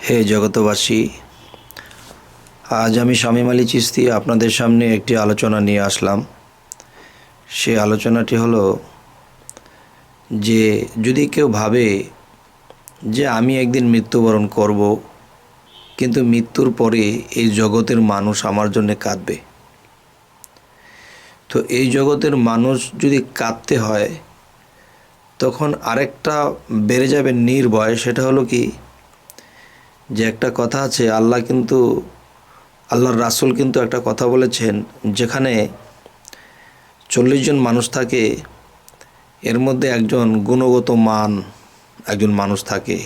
হে জগতবাসী, আজ আমি শামীম আলী চিশতি আপনাদের সামনে একটি আলোচনা নিয়ে আসলাম। সেই আলোচনাটি হলো যে যদি কেউ ভাবে যে আমি একদিন মৃত্যুবরণ করব, কিন্তু মৃত্যুর পরে এই জগতের মানুষ আমার জন্য কাঁদবে, তো এই জগতের মানুষ যদি কাঁদতে হয় তখন আরেকটা বেড়ে যাবে নির্ভয়। সেটা হলো কি, যে একটা কথা আছে, আল্লাহর রাসূল কিন্তু একটা কথা বলেছেন, যেখানে 40 জন মানুষ থাকে, এর মধ্যে একজন গুণগত মান একজন মানুষ থাকে,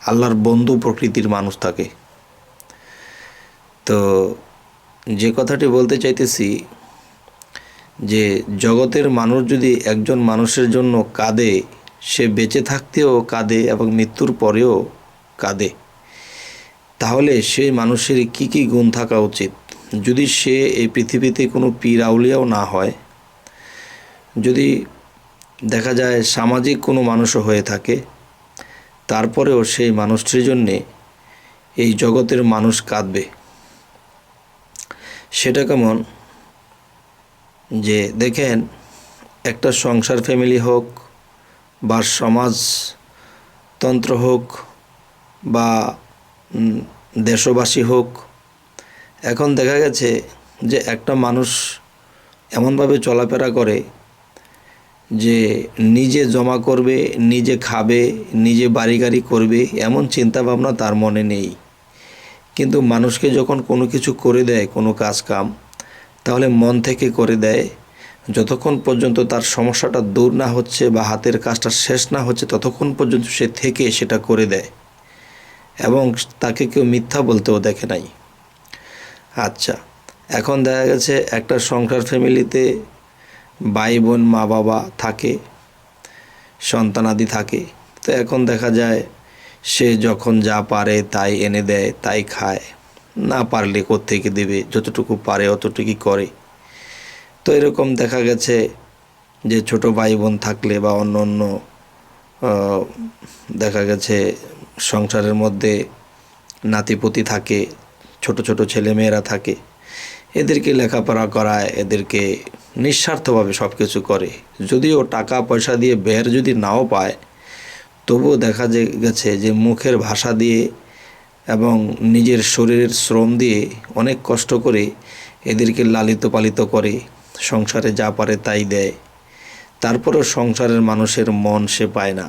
আল্লাহর বন্ধু প্রকৃতির মানুষ থাকে। তো যে কথাটি বলতে চাইতেছি, যে জগতের মানুষ যদি একজন মানুষের জন্য কাঁদে, সে বেঁচে থাকতেও কাঁদে এবং মৃত্যুর পরেও কাঁদে, তাহলে সেই মানুষের কি কি গুণ থাকা উচিত? যদি সে এই পৃথিবীতে কোনো পীর আউলিয়াও না হয়, যদি দেখা যায় সামাজিক কোনো মানুষও হয়ে থাকে, তারপরেও সেই মানুষটির জন্যে এই জগতের মানুষ কাঁদবে। সেটা কেমন? যে দেখেন, একটা সংসার ফ্যামিলি হোক বা সমাজতন্ত্র হোক বা দেশবাসী হোক, এখন দেখা গেছে যে একটা মানুষ এমনভাবে চলাফেরা করে যে নিজে জমা করবে, নিজে খাবে, নিজে বাড়ি গাড়ি করবে, এমন চিন্তা ভাবনা তার মনে নেই। কিন্তু মানুষকে যখন কোনো কিছু করে দেয়, কোনো কাজ কাম, তাহলে মন থেকে করে দেয়। যতক্ষণ পর্যন্ত তার সমস্যাটা দূর না হচ্ছে বা হাতের কাজটা শেষ না হচ্ছে, ততক্ষণ পর্যন্ত সে থেকে সেটা করে দেয়, এবং তাকে কেউ মিথ্যা বলতেও দেখে নাই। আচ্ছা, এখন দেখা গেছে একটা সংসার ফ্যামিলিতে ভাই বোন মা বাবা থাকে, সন্তানাদি থাকে। তো এখন দেখা যায় সে যখন যা পারে তাই এনে দেয়, তাই খায়, না পারলে কোত্থেকে দেবে, যতটুকু পারে অতটুকুই করে। তো এরকম দেখা গেছে যে ছোট ভাই বোন থাকলে বা অন্য অন্য দেখা গেছে সংসারের মধ্যে নাতিপুতি থাকে, ছোট ছোট ছেলে মেয়েরা থাকে, এদেরকে লেখাপড়া করায়, এদেরকে নিঃস্বার্থভাবে সব কিছু করে। যদিও টাকা পয়সা দিয়ে বের যদি নাও পায়, তবুও দেখা গেছে যে মুখের ভাষা দিয়ে এবং নিজের শরীরের শ্রম দিয়ে অনেক কষ্ট করে এদেরকে লালিত পালিত করে, সংসারে যা পারে তাই দেয়। তারপরেও সংসারের মানুষের মন সে পায় না,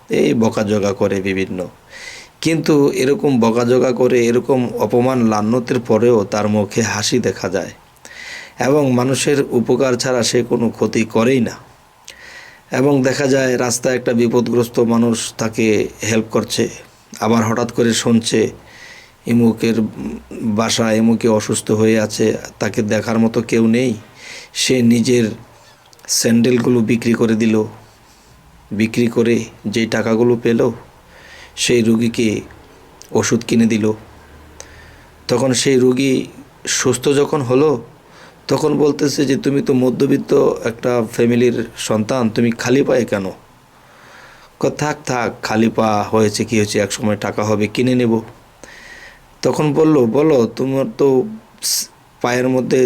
এই বকাঝকা করে বিভিন্ন। কিন্তু এরকম বকাঝকা করে, এরকম অপমান লান্যতের পরেও তার মুখে হাসি দেখা যায়, এবং মানুষের উপকার ছাড়া সে কোনো ক্ষতি করেই না। এবং দেখা যায় রাস্তায় একটা বিপদগ্রস্ত মানুষ তাকে হেল্প করছে, আবার হঠাৎ করে শুনছে এমুকের বাসা, এমুকে অসুস্থ হয়ে আছে, তাকে দেখার মতো কেউ নেই, সে নিজের স্যান্ডেলগুলো বিক্রি করে দিল, বিক্রি করে যে টাকাগুলো পেল সেই রুগীকে ওষুধ কিনে দিল। তখন সেই রুগী সুস্থ যখন হলো, তখন বলতেছে যে তুমি তো মধ্যবিত্ত একটা ফ্যামিলির সন্তান, তুমি খালি পায়ে কেন? থাক থাক, খালি পা হয়েছে কি হয়েছে, এক সময় টাকা হবে, কিনে নেব। তখন বলো তোমার তো পায়ের মধ্যে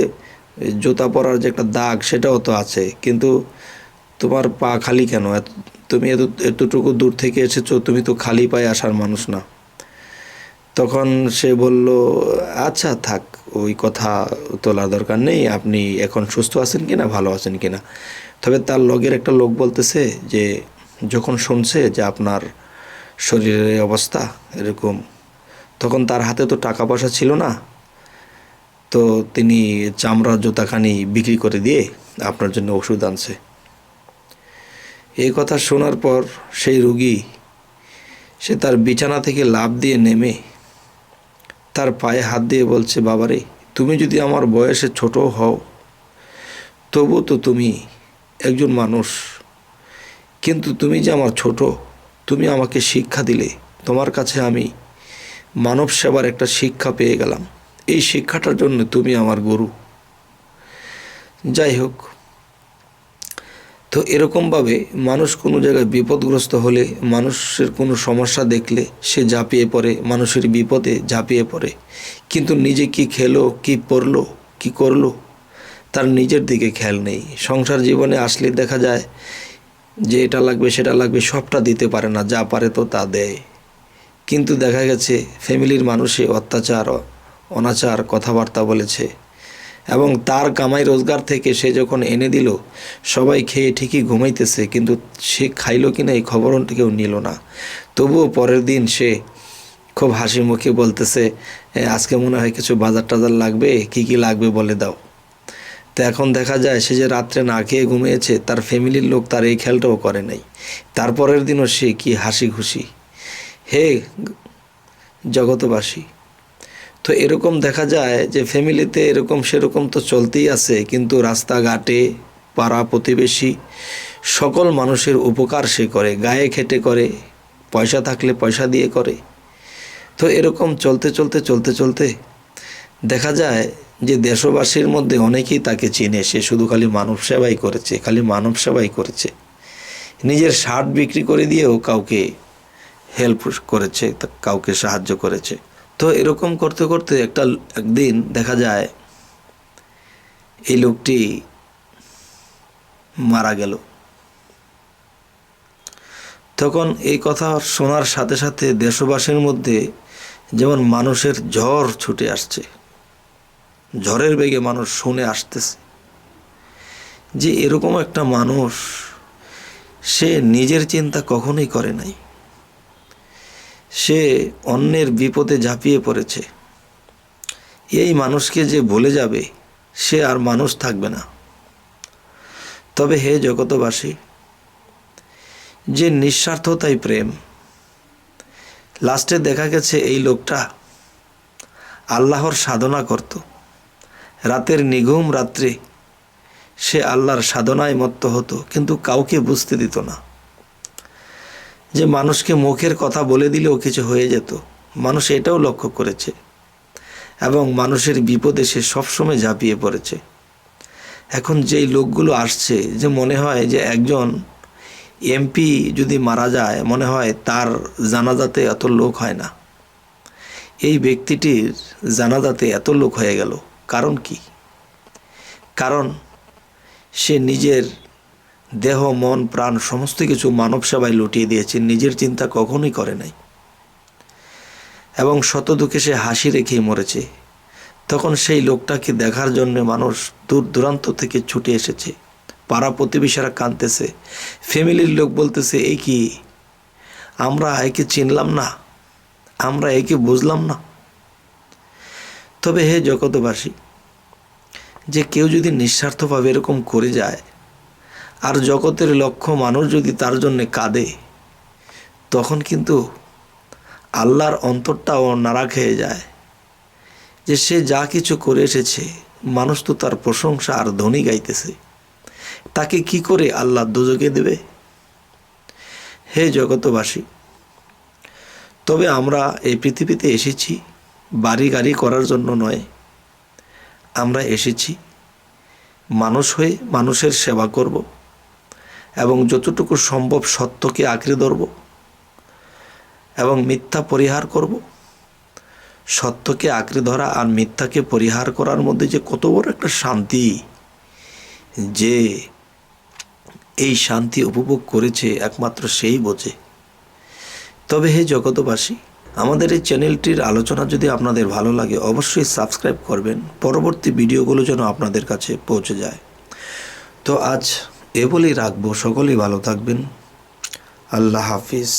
জুতা পরার যে একটা দাগ, সেটাও তো আছে, কিন্তু তোমার পা খালি কেন? তুমি এতটুকু দূর থেকে এসেছো, তুমি তো খালি পায়ে আসার মানুষ না। তখন সে বলল, আচ্ছা থাক, ওই কথা তোলার দরকার নেই, আপনি এখন সুস্থ আছেন কিনা, ভালো আছেন কিনা। তবে তার লগের একটা লোক বলতেছে যে যখন শুনছে যে আপনার শরীরের অবস্থা এরকম, তখন তার হাতে তো টাকা পয়সা ছিল না, তো তিনি চামড়ার জুতাখানি বিক্রি করে দিয়ে আপনার জন্য ওষুধ আনছে। এই কথা শোনার পর সেই রুগী সে তার বিছানা থেকে লাফ দিয়ে নেমে তার পায়ে হাত দিয়ে বলছে, বাবারে, তুমি যদি আমার বয়সে ছোট হও, তবু তো তুমি একজন মানুষ, কিন্তু তুমি যে আমার ছোট, তুমি আমাকে শিক্ষা দিলে, তোমার কাছে আমি মানব সেবার একটা শিক্ষা পেয়ে গেলাম, এই শিক্ষাটার জন্য তুমি আমার গুরু। যাই হোক, তো এরকমভাবে মানুষ কোনো জায়গায় বিপদগ্রস্ত হলে, মানুষের কোনো সমস্যা দেখলে সে ঝাঁপিয়ে পড়ে, মানুষের বিপদে ঝাঁপিয়ে পড়ে, কিন্তু নিজে কি খেলো, কি পরলো, কি করলো, তার নিজের দিকে খেয়াল নেই। সংসার জীবনে আসলে দেখা যায় যে এটা লাগবে সেটা লাগবে, সবটা দিতে পারে না, যা পারে তো তা দেয়। কিন্তু দেখা গেছে ফ্যামিলির মানুষে অত্যাচার, অনাচার কথাবার্তা বলেছে, এবং তার কামাই রোজগার থেকে সে যখন এনে দিল, সবাই খেয়ে ঠিকই ঘুমাইতেছে, কিন্তু সে খাইলো কিনা এই খবর কেউ নিল না। তবুও পরের দিন সে খুব হাসি মুখে বলতেছে, আজকে মনে হয় কিছু বাজার টাজার লাগবে, কি কি লাগবে বলে দাও। তো এখন দেখা যায় সে যে রাত্রে না খেয়ে ঘুমিয়েছে, তার ফ্যামিলির লোক তার এই খেয়ালটাও করে নাই। তারপরের দিনও সে কি হাসি খুশি। হে জগতবাসী, তো এরকম দেখা যায় যে ফ্যামিলিতে এরকম সেরকম তো চলতেই আছে, কিন্তু রাস্তাঘাটে পাড়া প্রতিবেশী সকল মানুষের উপকার সে করে, গায়ে খেটে করে, পয়সা থাকলে পয়সা দিয়ে করে। তো এরকম চলতে চলতে চলতে চলতে দেখা যায় যে দেশবাসীর মধ্যে অনেকেই তাকে চিনে, সে শুধু খালি মানব সেবাই করেছে, খালি মানব সেবাই করেছে। নিজের শার্ট বিক্রি করে দিয়েও কাউকে হেল্প করেছে, কাউকে সাহায্য করেছে। তো এরকম করতে করতে একদিন দেখা যায় এই লোকটি মারা গেল। তখন এই কথা শোনার সাথে সাথে দেশবাসীর মধ্যে যেমন মানুষের ঝড় ছুটে আসছে, ঝড়ের বেগে মানুষ শুনে আসতেছে যে এরকম একটা মানুষ, সে নিজের চিন্তা কখনোই করে নাই, সে অন্যের বিপদে ঝাঁপিয়ে পড়েছে। এই মানুষকে যে ভুলে যাবে, সে আর মানুষ থাকবে না। তবে হে জগতবাসী, যে নিঃস্বার্থতাই প্রেম। লাস্টে দেখা গেছে এই লোকটা আল্লাহর সাধনা করত, রাতের নিঘুম রাত্রে সে আল্লাহর সাধনায় মত্ত হতো, কিন্তু কাউকে বুঝতে দিত না যে মানুষকে মুখের কথা বলে দিলেও কিছু হয়ে যেত। মানুষ এটাও লক্ষ্য করেছে, এবং মানুষের বিপদে সে সবসময় ঝাঁপিয়ে পড়েছে। এখন যেই লোকগুলো আসছে, যে মনে হয় যে একজন এমপি যদি মারা যায়, মনে হয় তার জানাজাতে এত লোক হয় না, এই ব্যক্তিটির জানাজাতে এত লোক হয়ে গেল। কারণ কি? কারণ সে নিজের দেহ, মন, প্রাণ সমস্ত কিছু মানব সেবায় লুটিয়ে দিয়েছে, নিজের চিন্তা কখনোই করে নাই, এবং শত দুঃখে সে হাসি রেখেই মরেছে। তখন সেই লোকটাকে দেখার জন্য মানুষ দূর দূরান্ত থেকে ছুটে এসেছে, পাড়া প্রতিবেশীরা কাঁদতেছে, ফ্যামিলির লোক বলতেছে, এই কি, আমরা একে চিনলাম না, আমরা একে বুঝলাম না। তবে হে জগতবাসী, যে কেউ যদি নিঃস্বার্থভাবে এরকম করে যায়, আর জগতের লক্ষ মানুষ যদি তার জন্যে কাঁদে, তখন কিন্তু আল্লাহর অন্তরটাও নাড়া খেয়ে যায় যে সে যা কিছু করে এসেছে, মানুষ তো তার প্রশংসা আর ধ্বনি গাইতেছে, তাকে কি করে আল্লাহ দোজখে দেবে। হে জগতবাসী, তবে আমরা এই পৃথিবীতে এসেছি বাড়ি গাড়ি করার জন্য নয়, আমরা এসেছি মানুষ হয়ে মানুষের সেবা করব, এবং যতটুকু সম্ভব সত্যকে আঁকড়ে ধরব, এবং মিথ্যা পরিহার করব। সত্যকে আঁকড়ে ধরা আর মিথ্যাকে পরিহার করার মধ্যে যে কত বড় একটা শান্তি, যে এই শান্তি উপভোগ করেছে একমাত্র সেই বোঝে। তবে হে জগতবাসী, আমাদের এই চ্যানেলটির আলোচনা যদি আপনাদের ভালো লাগে, অবশ্যই সাবস্ক্রাইব করবেন, পরবর্তী ভিডিওগুলো যেন আপনাদের কাছে পৌঁছে যায়। তো আজ এ বলেই রাখবো, সকলেই ভালো থাকবেন। আল্লাহ হাফিজ।